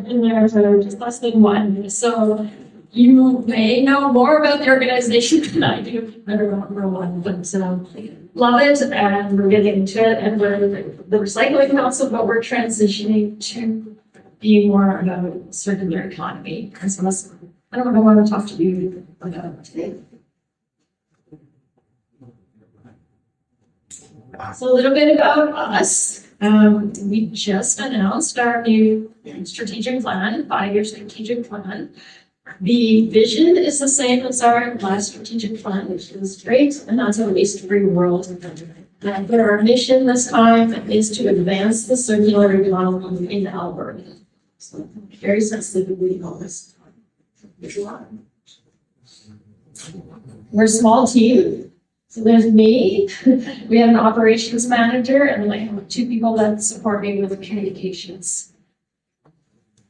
in there for just less than one. So you may know more about the organization than I do. I don't remember one, but love it, and we're getting into it, and we're the recycling council, but we're transitioning to be more about circular economy. And so that's, I don't know what I want to talk to you about today. So a little bit about us. We just announced our new strategic plan, 5-year strategic plan. The vision is the same as our last strategic plan, which is great, and that's a waste-free world. But our mission this time is to advance the circular economy in Alberta. So very sensitively on this. We're a small team. So there's me, we have an operations manager, and then I have 2 people that support me with communications.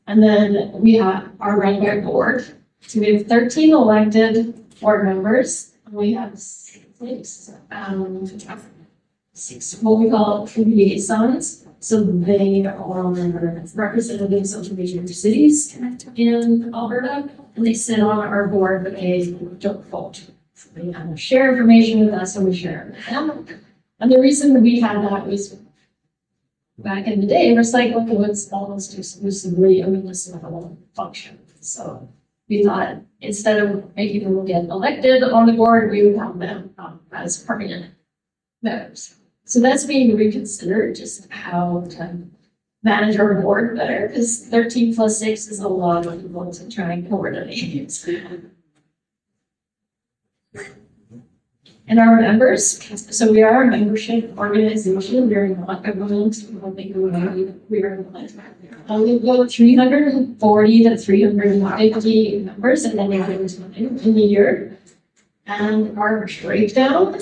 And then we have our run by board. So we have 13 elected board members, and we have 6 what we call liaisons. So they are representatives of the major cities in Alberta, and they sit on our board, but they don't vote. They share information with us, and we share with them. And the reason we had that was back in the day, recycling was almost exclusively a municipal function. So we thought instead of making them get elected on the board, we would have them as permanent members. So that's being reconsidered, just how to manage our board better, because 13 plus 6 is a lot of people to try and coordinate. And our members, so we are a membership organization, we're not government, we are we go 340 to 350 members at any given time in the year. And our breakdown,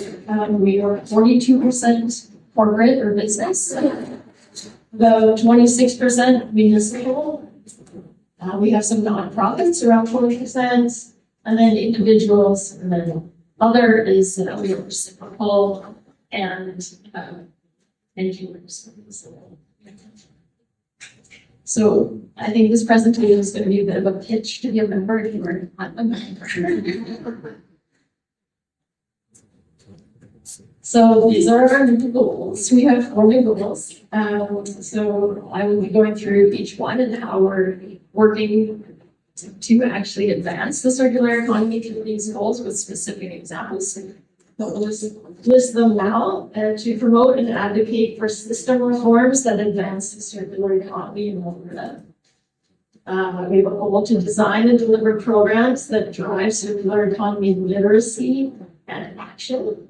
we are 42% corporate or business, about 26% municipal. We have some nonprofits, around 40%, and then individuals, and then other is we are reciprocal and humans. So I think this presentation is going to be a bit of a pitch to be a member if you are not a member. So these are our new goals. We have 4 new goals. So I will be going through each one and how we're working to actually advance the circular economy through these goals with specific examples. I'll list them now to promote and advocate for system reforms that advance the circular economy in Alberta. We have a goal to design and deliver programs that drive circular economy literacy and action.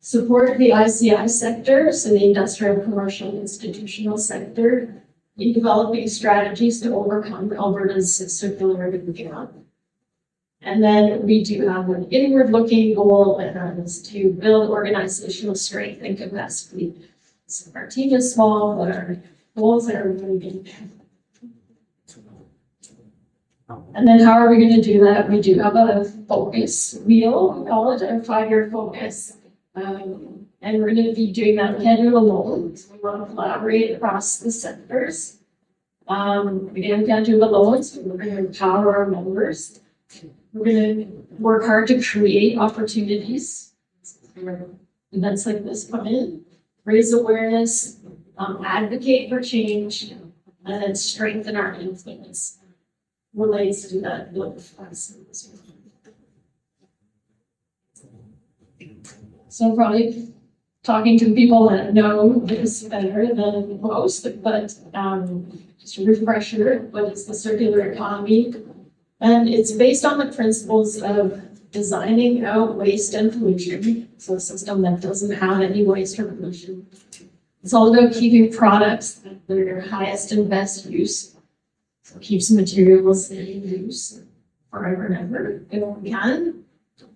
Support the ICI sector, so the industrial, commercial, institutional sector, in developing strategies to overcome Alberta's circular gap. And then we do have an inward-looking goal, and that is to build organizational strength and capacity. So our team is small, but our goals are really big. And then how are we going to do that? We do have a focus wheel, we call it a 5-year focus. And we're going to be doing that head alone. So we want to collaborate across the sectors. We can't do it alone, so we're going to empower our members. We're going to work hard to create opportunities. Events like this come in, raise awareness, advocate for change, and then strengthen our influence. Relates to that. So probably talking to people that know this better than most, but just a refresher, what is the circular economy? And it's based on the principles of designing out waste and pollution, so a system that doesn't have any waste or pollution. It's all about keeping products at their highest and best use. So it keeps materials in use forever and ever if we can.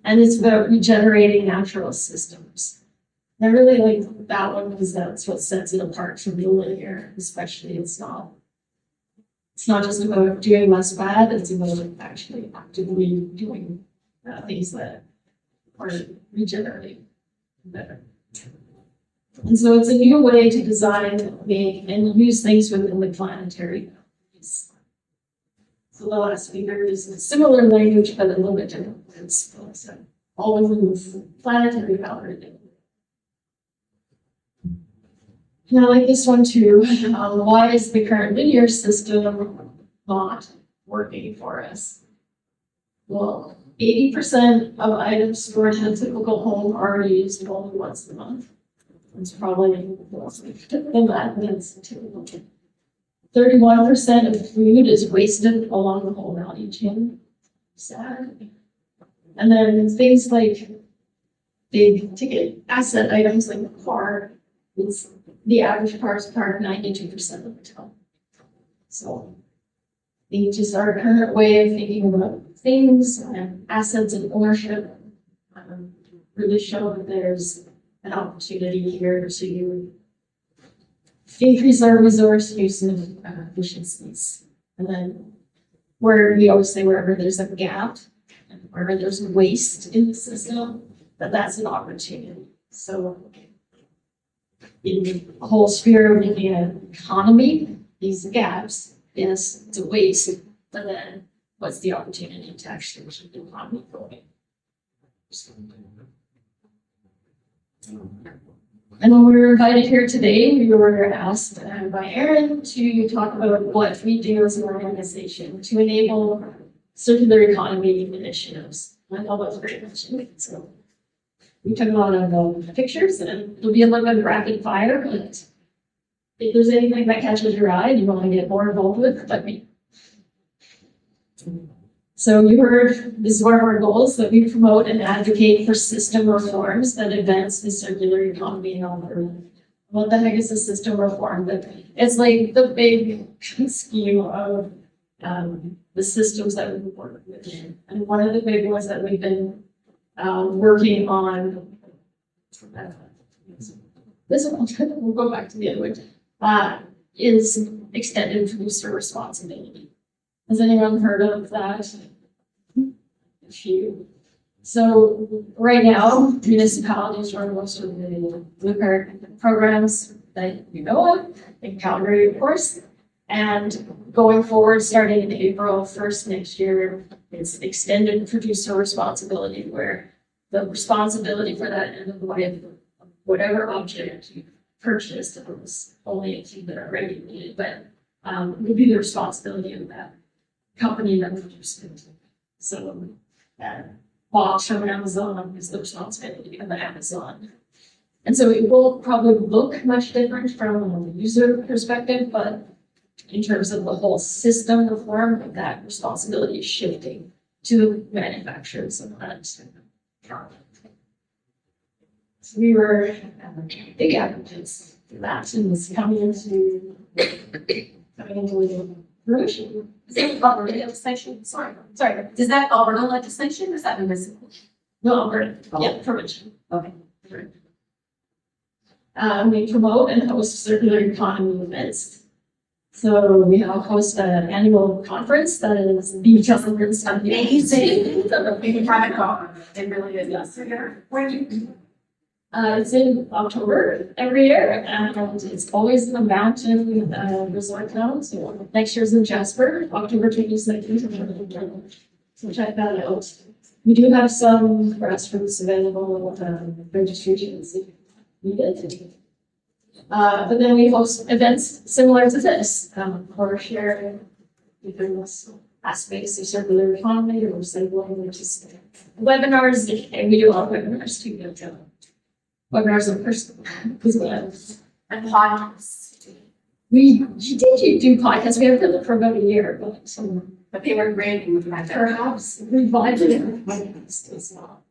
And it's about regenerating natural systems. I really like that one because that's what sets it apart from the linear, especially it's not just about doing less bad, it's about actually actively doing things that are regenerating better. And so it's a new way to design, make, and use things within the planetary. piece. So the last figure is a similar language, but a little bit different. So all in the planetary boundary. And I like this one too. Why is the current linear system not working for us? Well, 80% of items stored in a typical home are used only once a month. It's probably less than that. That's typical. 31% of food is wasted along the whole value chain. Sad. And then things like big ticket asset items like the car, it's the average parts part 92% of the time. So just our current way of thinking about things and assets and ownership really show that there's an opportunity here to increase our resource use and efficiencies. And then where we always say wherever there's a gap and wherever there's waste in the system, that's an opportunity. So in the whole sphere of looking at economy, these gaps, yes, it's a waste, but then what's the opportunity to actually keep the economy going? And when we were invited here today, we were asked by Erin to talk about what we do as an organization to enable circular economy initiatives. I thought that was very interesting. So we took a lot of pictures, and it'll be a little bit of rapid fire, but if there's anything that catches your eye, you want to get more involved with, let me. So you heard this is one of our goals, that we promote and advocate for system reforms that advance the circular economy in Alberta. What the heck is a system reform? But it's like the big scheme of the systems that we work with. And one of the big ones that we've been working on, this one, we'll go back to the other one, is extended producer responsibility. Has anyone heard of that? A few. So right now, municipalities run most of the blue card programs that you know of, in Calgary, of course. And going forward, starting in April 1st next year, it's extended producer responsibility, where the responsibility for that end of life, whatever object you purchased, it was only a few that are regulated, but it would be the responsibility of that company that produced it. So box from Amazon is the responsibility of Amazon. And so it will probably look much different from a user perspective, but in terms of the whole system reform, that responsibility is shifting to manufacturers of that product. So we were big advocates for that, and it's coming into fruition. Is that Alberta legislation? Sorry. Is that Alberta legislation or is that municipal? No, Alberta. Yeah, provincial. Okay. We promote and host circular economy events. So we host an annual conference that is the conference Amazing. It's a big private conference. It really is. Yes. It's in October every year, and it's always in the mountain resort town. So next year's in Jasper, October 22nd. So check that out. We do have some grassroots available registrations if needed. But then we host events similar to this, for sharing different aspects of circular economy or recycling, which is webinars, and we do a lot of webinars too. Webinars in person as well. And podcasts. We did do podcasts. We haven't done it for about a year, But they were great. Perhaps revive it podcast as well.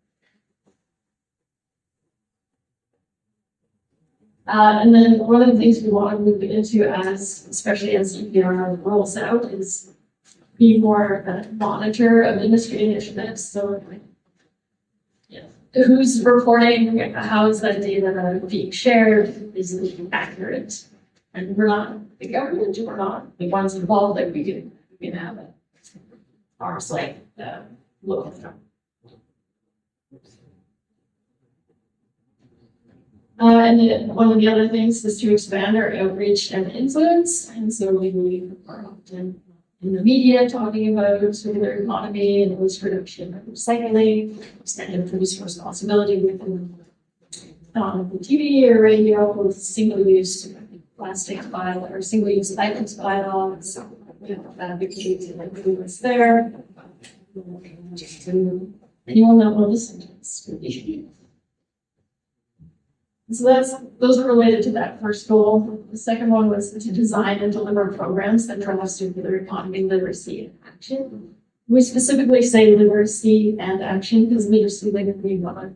And then one of the things we want to move into, especially as EPR rolls out, is be more of a monitor of industry initiatives. So, who's reporting? How is that data being shared? Is it accurate? And we're not the government. We're not the ones involved that we can have it. Ours like look at them. And then one of the other things is to expand our outreach and influence. And so we are often in the media talking about circular economy and waste reduction and recycling, extended producer responsibility within TV or radio with single-use plastic bylaw or single-use items bylaw. So we have advocates and influence there. Anyone that will listen to this? So those are related to that first goal. The second one was to design and deliver programs that drive circular economy literacy and action. We specifically say literacy and action because literacy, like we want to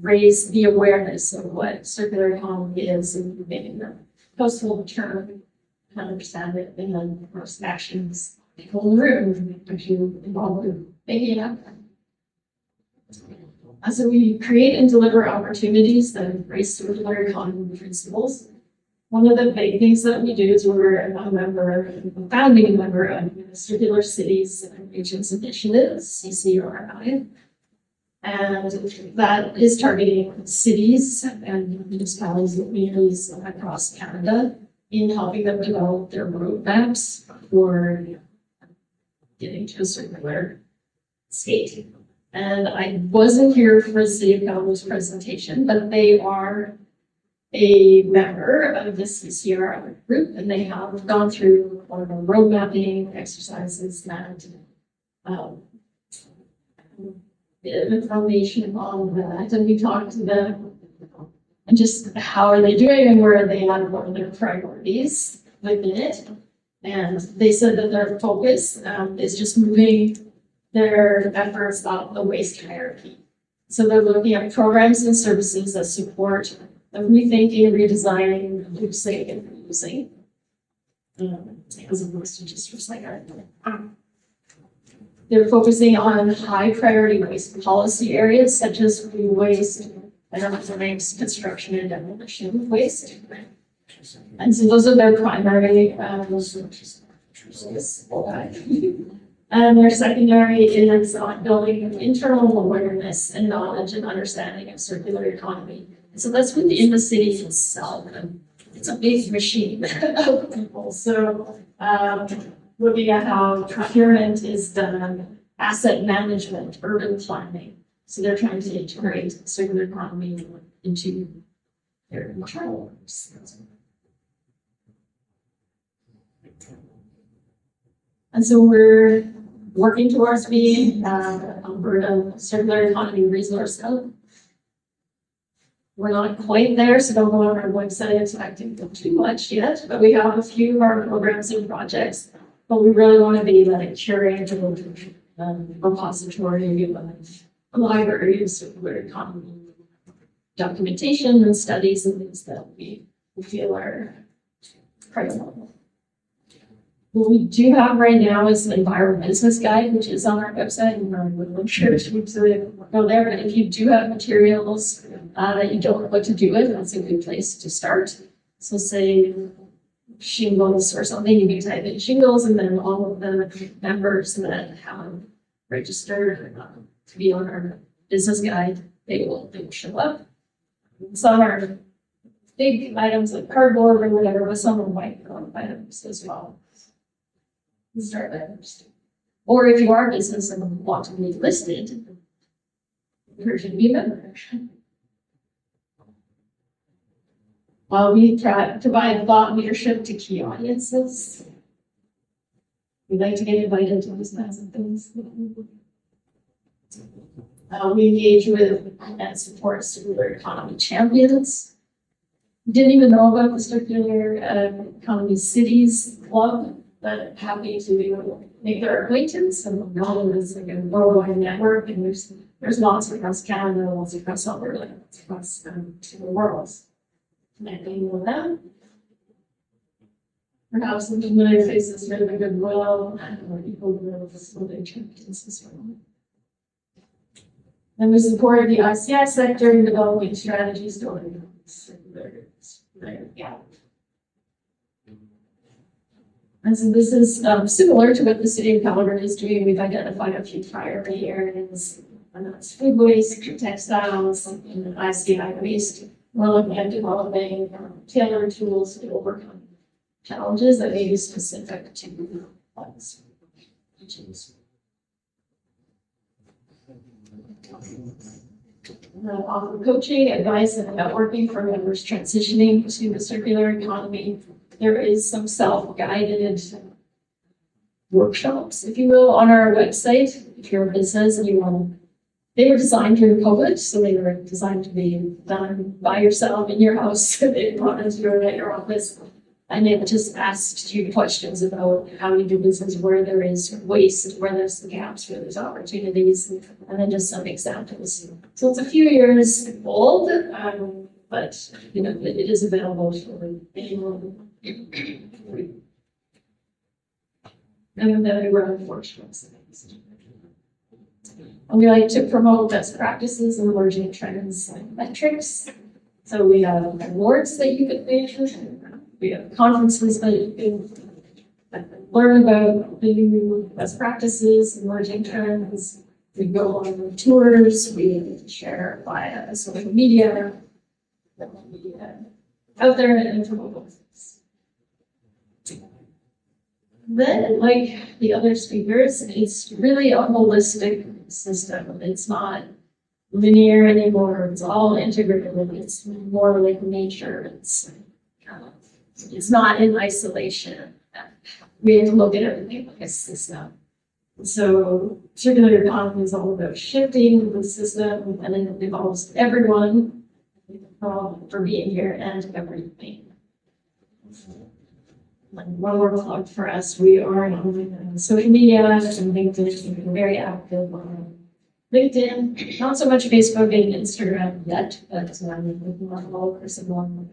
raise the awareness of what circular economy is and making the household term and understand it, and then of course actions people in the room actually involved in making it happen. So we create and deliver opportunities that embrace circular economy principles. One of the big things that we do is we're a founding member of Circular Cities and Regions Initiative, CCRI. And that is targeting cities and municipalities and communities across Canada in helping them develop their roadmaps for getting to a circular state. And I wasn't here for the City of Calgary's presentation, but they are a member of the CCR group, and they have gone through one of the road mapping exercises and bit of information on that. And we talked to them and just how are they doing and where are they at, what are their priorities within it. And they said that their focus is just moving their efforts up the waste hierarchy. So they're looking at programs and services that support the rethinking, redesigning, reducing, and reusing, as opposed to just recycling. They're focusing on high priority waste policy areas such as food waste, environmental waste, construction and demolition waste. And so those are their primary and their secondary is on building internal awareness and knowledge and understanding of circular economy. And so that's within the city itself. And it's a big machine of people. So looking at how procurement is done, asset management, urban planning. So they're trying to integrate circular economy into their internal works. And so we're working towards being Alberta Circular Economy Resource Hub. We're not quite there, so don't go on our website expecting too much yet, but we have a few of our programs and projects, but we really want to be like curating repository of a library of circular economy documentation and studies and things that we feel are critical. What we do have right now is an environment business guide, which is on our website, and I would encourage you to go there. But if you do have materials that you don't know what to do with, that's a good place to start. So say shingles or something, you can type in shingles, and then all of the members that have registered to be on our business guide, they will show up. Some are big items like cardboard or whatever, but some are white items as well. Start there. Or if you are a business and want to be listed, encourage you to be a member. We provide thought leadership to key audiences. We like to get invited to these kinds of things. We engage with and support circular economy champions. Didn't even know about the Circular Economy Cities Club, but happy to make their acquaintance and know it's like a worldwide network, and there's lots across Canada, lots across Alberta, lots across the world. Connecting with them. Perhaps some familiar faces for the goodwill or people who are facilitating champions as well. And we support the RCA sector in developing strategies to organize their gap. And so this is similar to what the City of Calgary is doing. We've identified a few priority areas, and that's food waste, textiles, and ICI waste. we're looking at developing tailored tools to overcome challenges that may be specific to us. Offer coaching, advice, and networking for members transitioning to the circular economy. There is some self-guided workshops, if you will, on our website. If you're a business and you want to, they were designed during COVID, so they were designed to be done by yourself in your house. They brought us to your office, and it just asks you questions about how you do business, where there is waste, where there's gaps, where there's opportunities, and then just some examples. So it's a few years old, but you know it is available for anyone. And then we run workshops. And we like to promote best practices and emerging trends and metrics. So we have awards that you can win. We have conferences that you can learn about the new best practices, emerging trends. We go on tours. We share via social media. Out there and promote those. Then, like the other speakers, it's really a holistic system. It's not linear anymore. It's all integrated. It's more like nature. It's not in isolation. We have to look at everything like a system. So circular economy is all about shifting the system, and it involves everyone for being here and everything. One more plug for us, we are on social media and LinkedIn. We're very active on LinkedIn, not so much Facebook and Instagram yet, but looking at all personal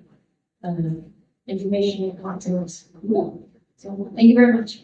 information and content. So thank you very much.